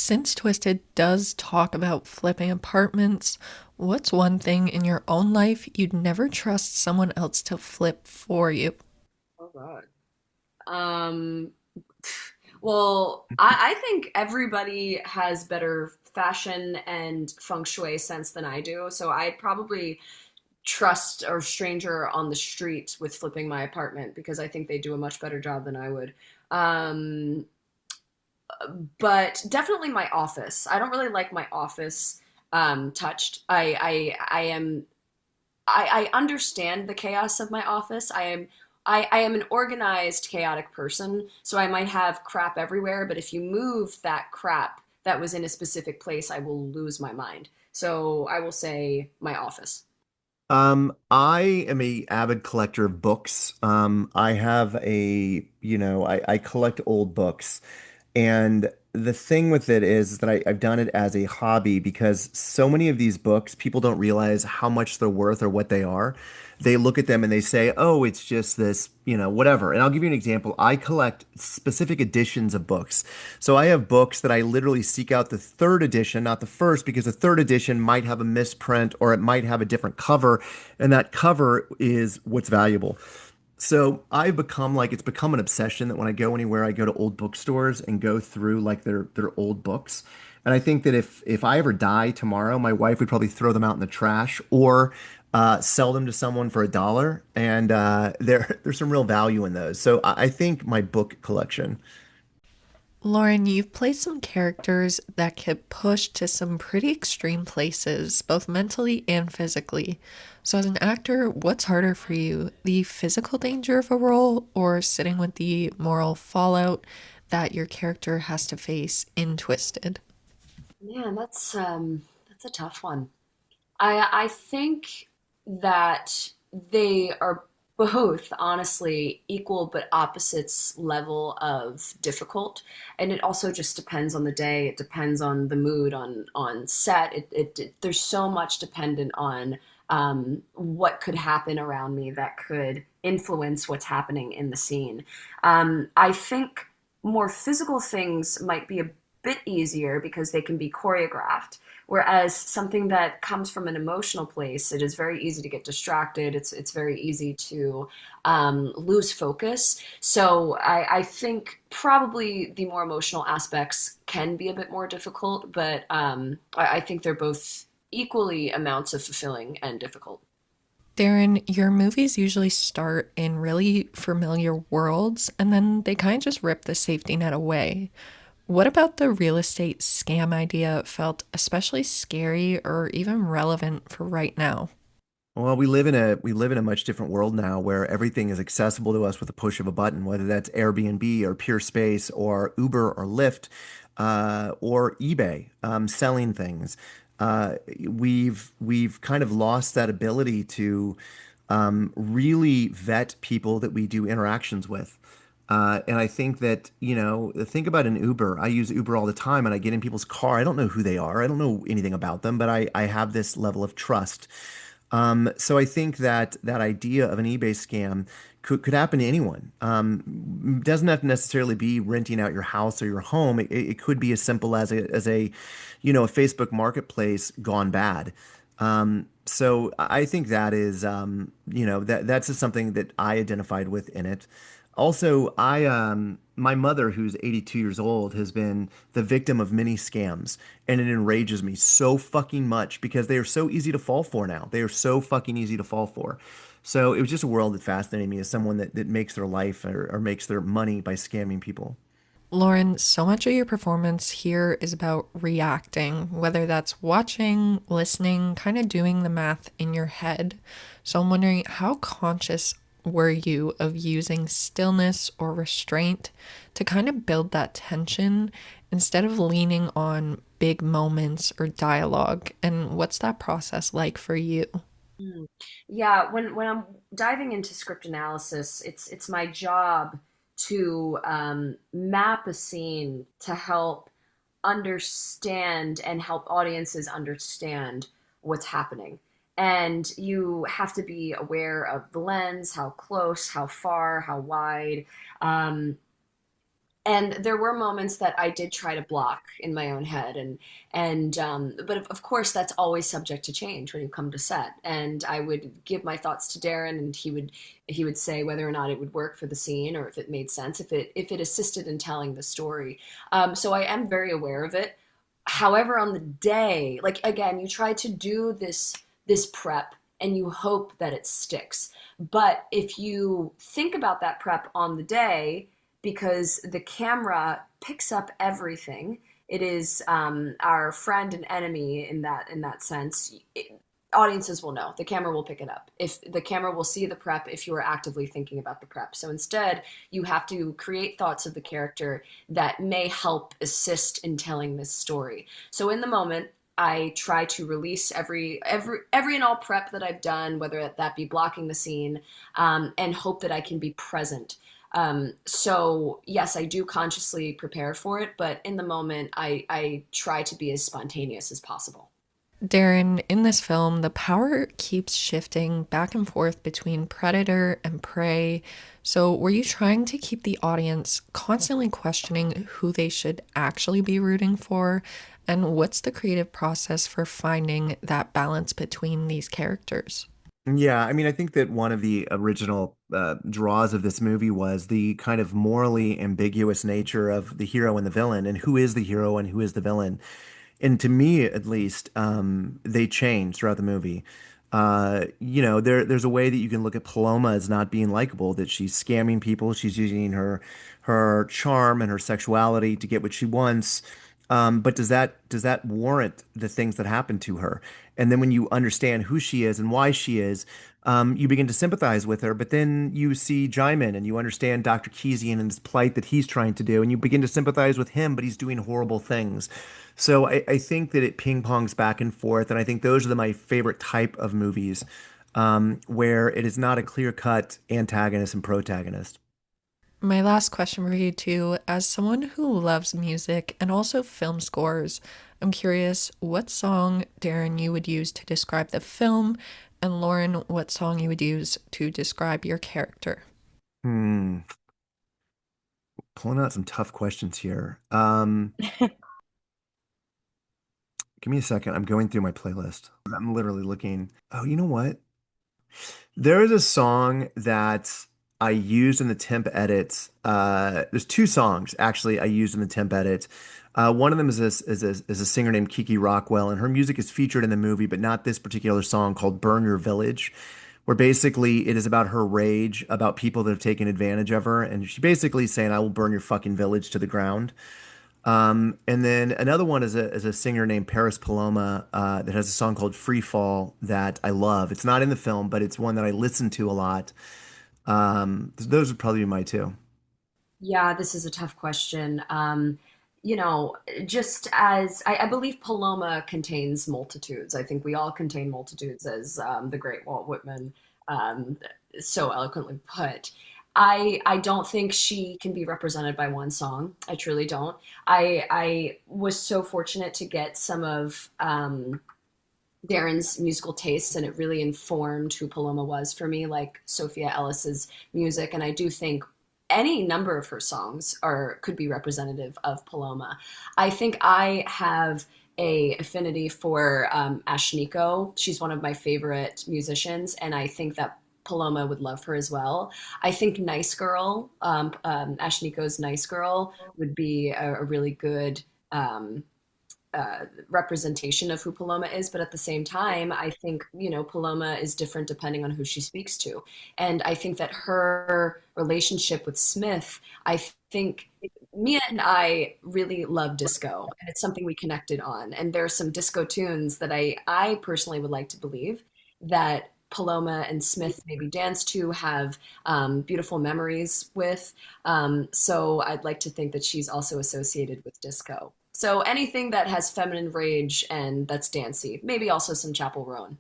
Since Twisted does talk about flipping apartments, what's one thing in your own life you'd never trust someone else to flip for you? Oh God. Um, well, I think everybody has better fashion and feng shui sense than I do, so I'd probably trust a stranger on the street with flipping my apartment because I think they do a much better job than I would. Um, but definitely my office. I don't really like my office touched. I understand the chaos of my office. I am an organized, chaotic person, so I might have crap everywhere, but if you move that crap that was in a specific place, I will lose my mind. So I will say my office. I am a avid collector of books. I have I collect old books. And the thing with it is that I've done it as a hobby because so many of these books, people don't realize how much they're worth or what they are. They look at them and they say, oh, it's just this, whatever. And I'll give you an example. I collect specific editions of books. So I have books that I literally seek out the third edition, not the first, because the third edition might have a misprint or it might have a different cover. And that cover is what's valuable. So I've become like it's become an obsession that when I go anywhere, I go to old bookstores and go through like their old books. And I think that if I ever die tomorrow, my wife would probably throw them out in the trash or sell them to someone for $1. And there's some real value in those. So I think my book collection. Lauren, you've played some characters that get pushed to some pretty extreme places, both mentally and physically. So, as an actor, what's harder for you, the physical danger of a role or sitting with the moral fallout that your character has to face in Twisted? Man, that's a tough one. I think that they are both honestly equal but opposites level of difficult, and it also just depends on the day. It depends on the mood on set. There's so much dependent on what could happen around me that could influence what's happening in the scene. I think more physical things might be a bit easier because they can be choreographed. Whereas something that comes from an emotional place, it is very easy to get distracted. It's very easy to lose focus. So I think probably the more emotional aspects can be a bit more difficult, but I think they're both equally amounts of fulfilling and difficult. Darren, your movies usually start in really familiar worlds and then they kind of just rip the safety net away. What about the real estate scam idea felt especially scary or even relevant for right now? Well, we live in a much different world now where everything is accessible to us with a push of a button, whether that's Airbnb or Pure Space or Uber or Lyft or eBay selling things. We've kind of lost that ability to really vet people that we do interactions with. And I think that, think about an Uber. I use Uber all the time and I get in people's car. I don't know who they are. I don't know anything about them, but I have this level of trust. So I think that that idea of an eBay scam could happen to anyone. Doesn't have to necessarily be renting out your house or your home. It could be as simple as a Facebook marketplace gone bad. So I think that is, that's just something that I identified with in it. Also, my mother, who's 82 years old, has been the victim of many scams, and it enrages me so fucking much because they are so easy to fall for now. They are so fucking easy to fall for. So it was just a world that fascinated me as someone that makes their life or makes their money by scamming people. Lauren, so much of your performance here is about reacting, whether that's watching, listening, kind of doing the math in your head. So I'm wondering, how conscious were you of using stillness or restraint to kind of build that tension instead of leaning on big moments or dialogue? And what's that process like for you? Mm. Yeah, when I'm diving into script analysis, it's my job to map a scene to help understand and help audiences understand what's happening. And you have to be aware of the lens, how close, how far, how wide. Um, And there were moments that I did try to block in my own head, and but of course that's always subject to change when you come to set. And I would give my thoughts to Darren, and he would say whether or not it would work for the scene or if it made sense, if it assisted in telling the story. So I am very aware of it. However, on the day, like again, you try to do this prep and you hope that it sticks. But if you think about that prep on the day, because the camera picks up everything, it is our friend and enemy in that sense. Audiences will know the camera will pick it up. If the camera will see the prep, if you are actively thinking about the prep. So instead, you have to create thoughts of the character that may help assist in telling this story. So in the moment, I try to release every and all prep that I've done, whether that be blocking the scene, and hope that I can be present. So yes, I do consciously prepare for it, but in the moment, I try to be as spontaneous as possible. Darren, in this film, the power keeps shifting back and forth between predator and prey. So, were you trying to keep the audience constantly questioning who they should actually be rooting for? And what's the creative process for finding that balance between these characters? Yeah, I mean, I think that one of the original draws of this movie was the kind of morally ambiguous nature of the hero and the villain, and who is the hero and who is the villain. And to me, at least, they change throughout the movie. There's a way that you can look at Paloma as not being likable, that she's scamming people, she's using her charm and her sexuality to get what she wants. But does that warrant the things that happen to her? And then when you understand who she is and why she is, you begin to sympathize with her. But then you see Jaimin and you understand Dr. Kezian and his plight that he's trying to do, and you begin to sympathize with him, but he's doing horrible things. So I think that it ping pongs back and forth, and I think those are my favorite type of movies, where it is not a clear cut antagonist and protagonist. My last question for you, too. As someone who loves music and also film scores, I'm curious what song, Darren, you would use to describe the film, and Lauren, what song you would use to describe your character. Hmm, pulling out some tough questions here. Give me a second. I'm going through my playlist. I'm literally looking. Oh, you know what? There is a song that I used in the temp edit. There's two songs actually I used in the temp edit. One of them is a singer named Kiki Rockwell, and her music is featured in the movie, but not this particular song called "Burn Your Village," where basically it is about her rage about people that have taken advantage of her, and she basically is saying, "I will burn your fucking village to the ground." And then another one is a singer named Paris Paloma that has a song called Free Fall that I love. It's not in the film, but it's one that I listen to a lot. Those would probably be my two. Yeah, this is a tough question. You know, just as I believe Paloma contains multitudes. I think we all contain multitudes, as the great Walt Whitman um, so eloquently put. I don't think she can be represented by one song. I truly don't. I was so fortunate to get some of Darren's musical tastes, and it really informed who Paloma was for me, like Sophia Ellis's music. And I do think any number of her songs are could be representative of Paloma. I think I have a affinity for Ashniko. She's one of my favorite musicians, and I think that Paloma would love her as well. I think Nice Girl, Ashniko's Nice Girl, would be a really good um, representation of who Paloma is, but at the same time, I think, Paloma is different depending on who she speaks to. And I think that her relationship with Smith, I think Mia and I really love disco, and it's something we connected on. And there are some disco tunes that I personally would like to believe that Paloma and Smith maybe dance to, have beautiful memories with. So I'd like to think that she's also associated with disco. So anything that has feminine rage and that's dancey, maybe also some Chapel Roan.